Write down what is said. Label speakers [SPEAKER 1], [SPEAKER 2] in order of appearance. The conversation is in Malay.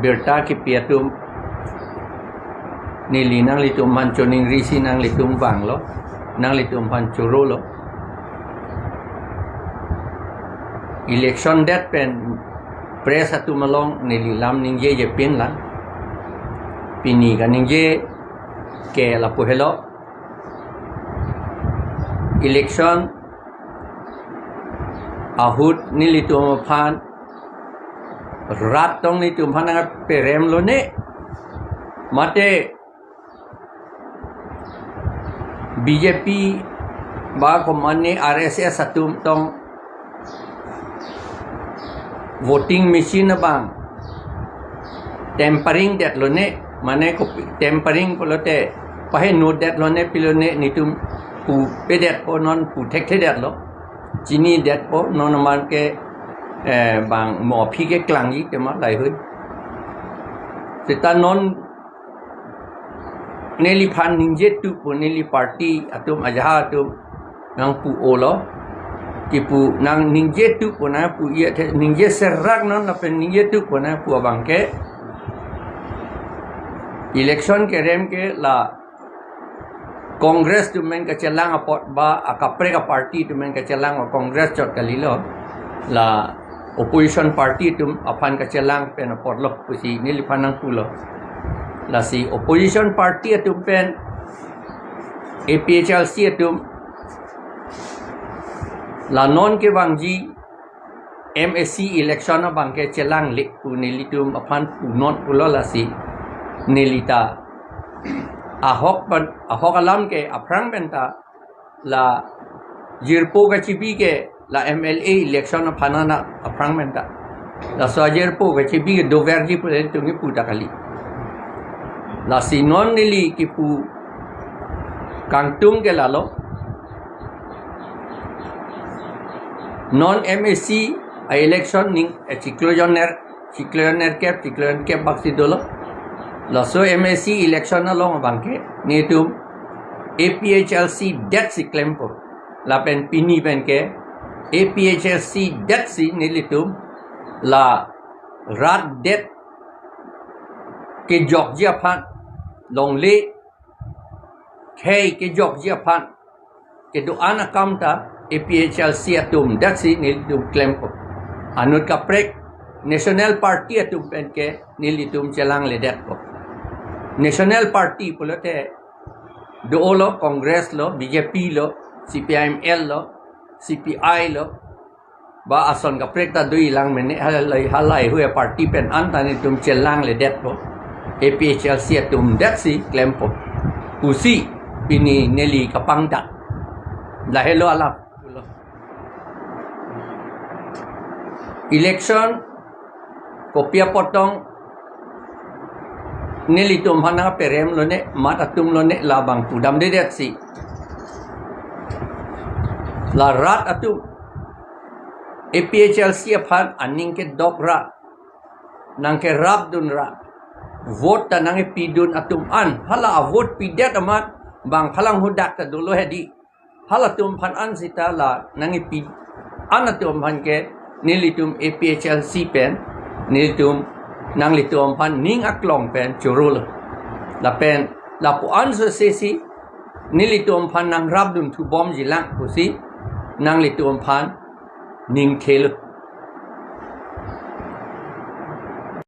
[SPEAKER 1] berta ki piatum nili nang litum manchoning risi nang litum bang lo nang litum panchuro lo election dat pen press atu malong nili lam ningje je pin lan pini ka ningje ke la pohelo election ahut nili tum phan rat tong ni tum phan perem lo ne mate BJP ba komane RSS atum tong voting machine bang tempering dat lo ne mane ko tempering polote pahe no dat lo ne pilone nitum pu pedet po non pu tek dat lo chini dat po non man ke bang mo phi ke klang yi ke ma lai hui sita non neli phan ningje tu pu neli party atum ajaha atum nang pu olo ki pu nang ningje tu pu na pu ye ningje serak non la pen ningje tu pu na pu abang ke election ke rem ke la Congress tu men ka chelang apot ba akapre ka party tu men ka chelang Congress chot kalilo la opposition party tu apan ka chelang pen apot lo pusi nili panang pulo la si opposition party tu pen APHLC tu la non ke bangji MSC election bang ke chelang le pu nili tu apan pu not pulo la si nilita ahok alam ke aprang benta la jirpo ka chipi ke la MLA election phanana aprang benta la so jirpo ka chipi ke doverji pule tungi puta kali la si non nili ki pu kangtung ke lalo non MSC election ning cicloner cap baksi dolo la so MSC election na long bangke ni tu APHLC debt si claim po la pen pini pen ke APHLC debt si nilitum la rat debt ke Georgia phan long le Khei ke Georgia phan ke do ana kamta APHLC atum debt si nilitum claim po anut ka prek national party atum pen ke nilitum chelang le debt po National Party pulote doolo Congress lo BJP lo CPIML lo CPI lo ba ason ka prekta dui lang mene halai hue party pen antani tum chelang le det po APHLC tum det si claim po usi pini neli kapangda la hello alap election kopia potong nili tum hana perem lo ne mata tum lo ne labang pudam de det si la rat atu APHLC aphan aning ke dok ra nang ke rap dun ra vote ta nang pidun atum an hala vote pidet amat bang phalang hudak ta dolo hedi hala tum phan an sita la nang pi an atum phan ke nili tum APHLC pen nili tum nang litum pan ning aklong pen churul la pen la pu an so sesi nilitum pan nang rabdun tu bom jilang pusi nang litum pan ning khel